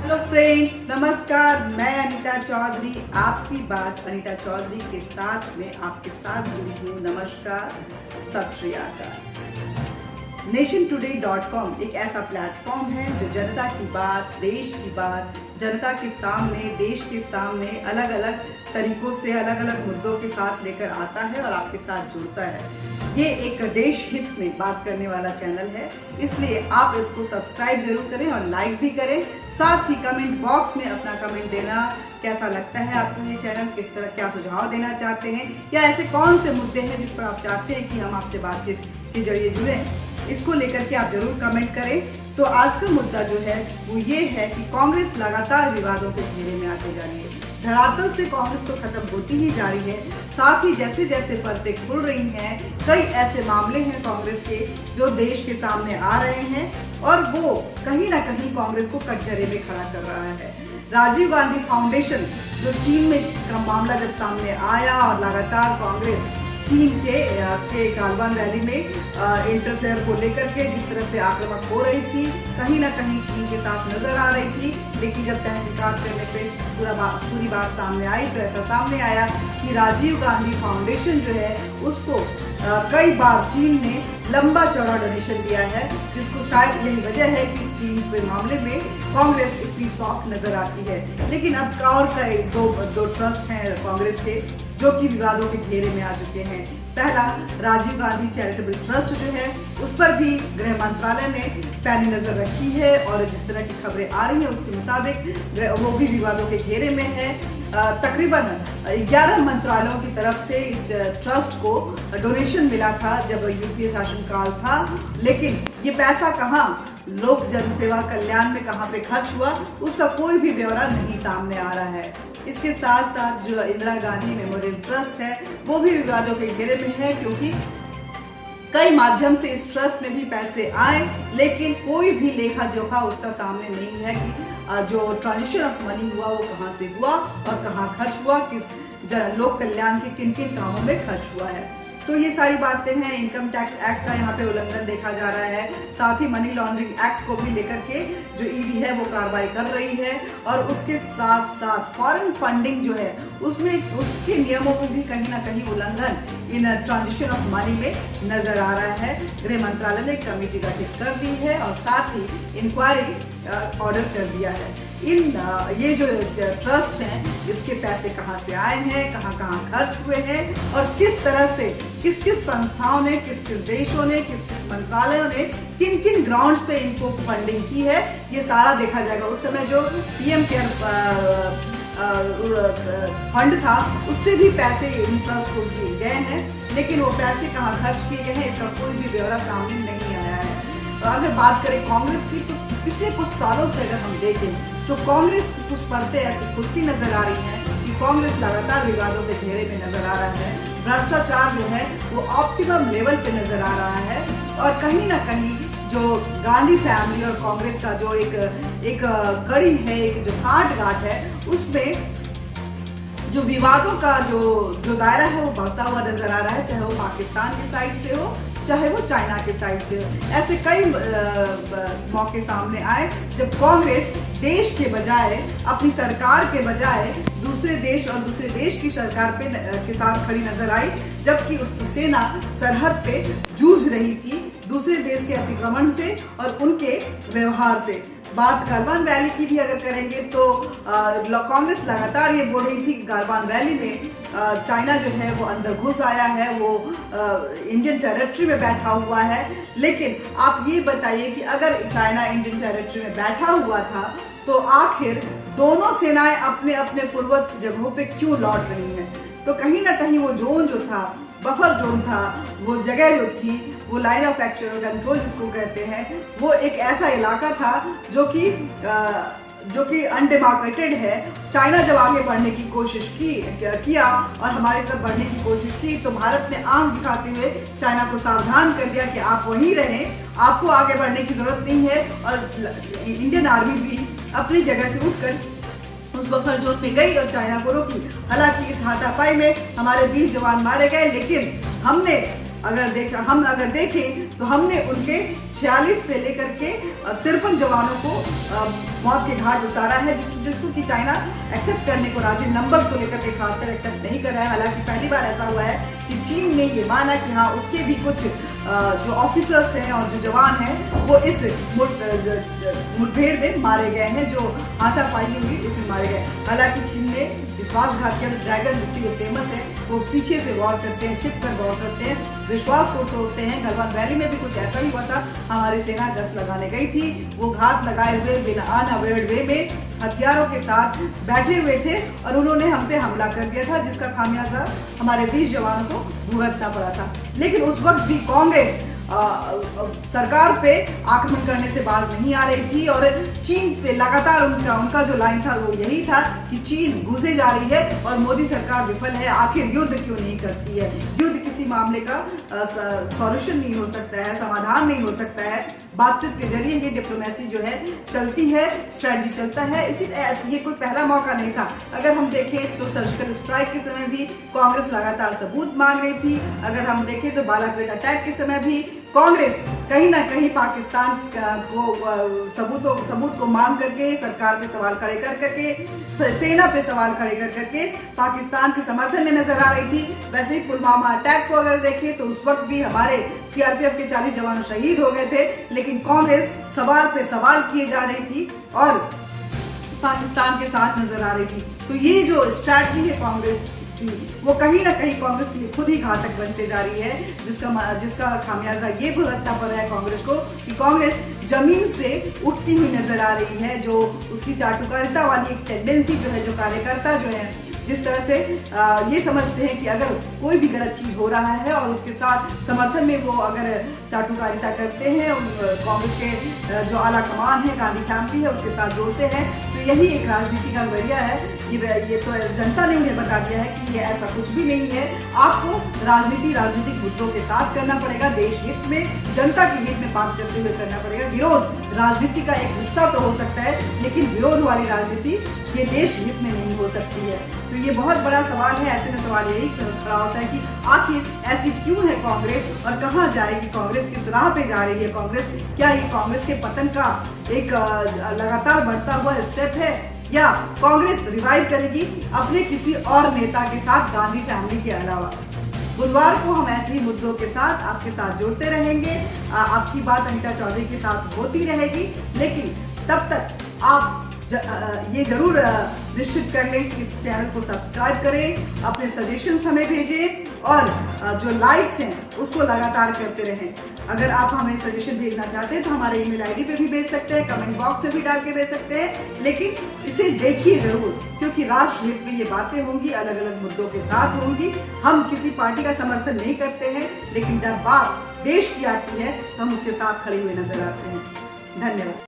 Hello friends, नमस्कार। मैं अनीता चौधरी, आपकी बात अनीता चौधरी के साथ में आपके साथ जुड़ी हूँ। नमस्कार, सत श्री अकाल। nationtoday.com एक ऐसा प्लेटफॉर्म है जो जनता की बात, देश की बात जनता के सामने, देश के सामने अलग अलग तरीकों से, अलग अलग मुद्दों के साथ लेकर आता है और आपके साथ जुड़ता है। ये एक देश हित में बात करने वाला चैनल है, इसलिए आप इसको सब्सक्राइब जरूर करें और लाइक भी करें। साथ ही कमेंट बॉक्स में अपना कमेंट देना, कैसा लगता है आपको ये चैनल, किस तरह क्या सुझाव देना चाहते हैं, या ऐसे कौन से मुद्दे हैं जिस पर आप चाहते हैं कि हम आपसे बातचीत के जरिए जुड़ें, इसको लेकर के आप जरूर कमेंट करें। तो आज का मुद्दा जो है वो ये है कि कांग्रेस लगातार विवादों के घेरे में आते जा रही है। धरातल से कांग्रेस तो खत्म होती ही जा रही है, साथ ही जैसे जैसे परतें खुल रही हैं, कई ऐसे मामले हैं कांग्रेस के जो देश के सामने आ रहे हैं और वो कहीं ना कहीं कांग्रेस को कटघरे में खड़ा कर रहा है। राजीव गांधी फाउंडेशन जो चीन में का मामला जब सामने आया और लगातार कांग्रेस चीन के गालवान वैली में इंटरफेयर को लेकर के जिस तरह से आक्रामक हो रही थी, कहीं ना कहीं चीन के साथ नजर आ रही थी, लेकिन जब तहकीकात करने पे पूरी बात सामने आई तो ऐसा सामने आया कि राजीव गांधी फाउंडेशन जो है उसको कई बार चीन ने लंबा चौड़ा डोनेशन दिया है, जिसको शायद यही वजह है कि चीन के मामले में कांग्रेस इतनी सॉफ्ट नजर आती है। लेकिन अब और कई दो ट्रस्ट हैं कांग्रेस के जो कि विवादों के घेरे में आ चुके हैं। पहला, राजीव गांधी चैरिटेबल ट्रस्ट जो है उस पर भी गृह मंत्रालय ने पैनी नजर रखी है और जिस तरह की खबरें आ रही हैं उसके मुताबिक वो भी विवादों के घेरे में है। तकरीबन 11 मंत्रालयों की तरफ से इस ट्रस्ट को डोनेशन मिला था जब यूपीए शासनकाल था, लेकिन ये पैसा कहाँ लोक जनसेवा कल्याण में कहाँ पे खर्च हुआ उसका कोई भी ब्यौरा नहीं सामने आ रहा है। इसके साथ साथ जो इंदिरा गांधी मेमोरियल ट्रस्ट है वो भी विवादों के घेरे में है, क्योंकि कई माध्यम से इस ट्रस्ट में भी पैसे आए, लेकिन कोई भी लेखा जोखा उसका सामने नहीं है कि जो ट्रांजिशन ऑफ मनी हुआ वो कहाँ से हुआ और कहाँ खर्च हुआ, किस लोक कल्याण के किन किन कामों में खर्च हुआ है। तो ये सारी बातें हैं। इनकम टैक्स एक्ट का यहाँ पे उल्लंघन देखा जा रहा है, साथ ही मनी लॉन्ड्रिंग एक्ट को भी लेकर के जो ईडी है वो कार्रवाई कर रही है और उसके साथ साथ फॉरेन फंडिंग जो है उसमें उसके नियमों में भी कहीं ना कहीं उल्लंघन इन ट्रांजिशन ऑफ मनी में नजर आ रहा है। गृह मंत्रालय ने कमेटी गठित कर दी है और साथ ही इंक्वायरी ऑर्डर कर दिया है। ये जो ट्रस्ट हैं इसके पैसे कहाँ से आए हैं, कहाँ कहाँ खर्च हुए हैं और किस तरह से किस किस संस्थाओं ने, किस किस देशों ने, किस किस मंत्रालयों ने किन किन ग्राउंड्स पे इनको फंडिंग की है, ये सारा देखा जाएगा। उस समय जो पीएम केयर फंड था उससे भी पैसे इन ट्रस्ट को दिए गए हैं, लेकिन वो पैसे कहाँ खर्च किए गए हैं इसका कोई भी ब्यौरा सामने नहीं आया है। अगर बात करें कांग्रेस की तो पिछले कुछ सालों से अगर हम देखें तो कांग्रेस की कुछ परतें ऐसी खुलती नजर आ रही हैं कि कांग्रेस लगातार विवादों के घेरे में नजर आ रहा है। भ्रष्टाचार जो है वो ऑप्टिमम लेवल पे नजर आ रहा है और कहीं ना कहीं जो गांधी फैमिली और कांग्रेस का जो एक कड़ी है, एक जो साठगांठ है, उसमें जो विवादों का जो दायरा है वो बढ़ता हुआ नजर आ रहा है, चाहे वो पाकिस्तान की साइड से हो चाहे वो चाइना के साइड से हो। ऐसे कई मौके सामने आए जब कांग्रेस देश के बजाय, अपनी सरकार के बजाय दूसरे देश और दूसरे देश की सरकार के साथ खड़ी नजर आई, जबकि उसकी सेना सरहद पे जूझ रही थी दूसरे देश के अतिक्रमण से और उनके व्यवहार से। बात गालवान वैली की भी अगर करेंगे तो कांग्रेस लगातार ये बोल रही थी कि गालवान वैली में चाइना जो है वो अंदर घुस आया है, वो इंडियन टेरिटरी में बैठा हुआ है। लेकिन आप ये बताइए कि अगर चाइना इंडियन टेरिटरी में बैठा हुआ था तो आखिर दोनों सेनाएं अपने अपने पूर्वज जगहों पे क्यों लौट रही हैं? तो कहीं ना कहीं वो जोन जो था, बफर जोन था, वो जगह जो थी, वो लाइन ऑफ एक्चुअल कंट्रोल जिसको कहते हैं, वो एक ऐसा इलाका था जो कि अनडिमार्केटेड है। चाइना जब आगे बढ़ने की कोशिश किया और हमारी तरफ बढ़ने की कोशिश की तो भारत ने आंख दिखाते हुए चाइना को सावधान कर दिया कि आप वहीं रहें, आपको आगे बढ़ने की जरूरत नहीं है। और इंडियन आर्मी भी अपनी जगह से उठकर उस बफर जोन में गई और चाइना को रोकी। हालांकि इस हाथापाई में हमारे 20 जवान मारे गए, लेकिन हमने हम अगर देखें तो हमने उनके 46 से लेकर के 53 जवानों को मौत के घाट उतारा है, जिसको कि चाइना एक्सेप्ट करने को राजी, नंबर को लेकर के खासकर एक्सेप्ट नहीं कर रहा है। हालांकि पहली बार ऐसा हुआ है कि चीन ने ये माना कि हाँ उसके भी कुछ जो ऑफिसर्स हैं और जो जवान हैं वो इस मुठभेड़ में मारे गए हैं, जो हाथापाई हुई उसमें मारे गए। हालांकि चीन ने विश्वासघात किया। ड्रैगन जिसकी फेमस है वो पीछे से वॉर करते हैं, छिप कर वॉर करते हैं, विश्वास को तोड़ते हैं। गलवान वैली में भी कुछ ऐसा ही हुआ था। हमारी सेना गश्त लगाने गई थी, वो घात लगाए हुए बिना अनअवेयर्ड वे में हथियारों के साथ बैठे हुए थे और उन्होंने हम पे हमला कर दिया था, जिसका खामियाजा हमारे 20 जवानों को भुगतना पड़ा था। लेकिन उस वक्त भी कांग्रेस सरकार पे आक्रमण करने से बाज नहीं आ रही थी और चीन पे लगातार उनका जो लाइन था वो यही था कि चीन घुसे जा रही है और मोदी सरकार विफल है, आखिर युद्ध क्यों नहीं करती है। युद्ध किसी मामले का सॉल्यूशन नहीं हो सकता है, समाधान नहीं हो सकता है। बातचीत के जरिए ही डिप्लोमेसी जो है चलती है, स्ट्रेटजी चलता है। ये कोई पहला मौका नहीं था। अगर हम देखें तो सर्जिकल स्ट्राइक के समय भी कांग्रेस लगातार सबूत मांग रही थी। अगर हम देखें तो बालाकोट अटैक के समय भी कांग्रेस कहीं ना कहीं पाकिस्तान को सबूत को मांग करके, सरकार पे सवाल खड़े कर करके, सेना पे सवाल खड़े कर करके पाकिस्तान के समर्थन में नजर आ रही थी। वैसे ही पुलवामा अटैक को अगर देखें तो उस वक्त भी हमारे सीआरपीएफ के 40 जवान शहीद हो गए थे, लेकिन कांग्रेस सवाल पे सवाल किए जा रही थी और पाकिस्तान के साथ नजर आ रही थी। तो ये जो स्ट्रैटेजी है कांग्रेस की, वो कहीं ना कहीं कांग्रेस के लिए खुद ही घातक बनते जा रही है, जिसका खामियाजा ये भुगतना पड़ रहा है कांग्रेस को कि कांग्रेस जमीन से उठती हुई नजर आ रही है। जो उसकी चाटुकारिता वाली एक टेंडेंसी जो है, जो कार्यकर्ता जो है जिस तरह से ये समझते हैं कि अगर कोई भी गलत चीज हो रहा है और उसके साथ समर्थन में वो अगर चाटुकारिता करते हैं, कांग्रेस के जो आला कमान है, गांधी फैमिली है, उसके साथ जोड़ते हैं, तो यही एक राजनीति का जरिया है। ये तो जनता ने उन्हें बता दिया है कि ये ऐसा कुछ भी नहीं है। आपको राजनीतिक मुद्दों के साथ करना पड़ेगा, देश हित में, जनता के हित में बात करते हुए करना पड़ेगा। विरोध राजनीति का एक हिस्सा तो हो सकता है, लेकिन विरोध वाली राजनीति ये देश हित में नहीं हो सकती है। तो ये बहुत बड़ा सवाल है। ऐसे में सवाल यही खड़ा होता है कि आखिर ऐसी क्यों है कांग्रेस और कहां जाएगी कांग्रेस, किस राह पे जा रही है कांग्रेस। क्या ये कांग्रेस के पतन का एक लगातार बढ़ता हुआ स्टेप है या कांग्रेस रिवाइव करेगी अपने किसी और नेता के साथ, गांधी फैमिली के अलावा। बुधवार को हम ऐसे ही मुद्दों के साथ आपके साथ जुड़ते रहेंगे। आपकी बात अनीता चौधरी के साथ होती रहेगी, लेकिन तब तक आप ये जरूर निश्चित कर लें कि इस चैनल को सब्सक्राइब करें, अपने सजेशंस हमें भेजें और जो लाइक्स हैं उसको लगातार करते रहें। अगर आप हमें सजेशन भेजना चाहते हैं तो हमारे ईमेल आईडी पे भी भेज सकते हैं, कमेंट बॉक्स में भी डाल के भेज सकते हैं, लेकिन इसे देखिए जरूर, क्योंकि राष्ट्र हित में ये बातें होंगी, अलग अलग मुद्दों के साथ होंगी। हम किसी पार्टी का समर्थन नहीं करते हैं, लेकिन जब बात देश की आती है तो हम उसके साथ खड़े हुए नजर आते हैं। धन्यवाद।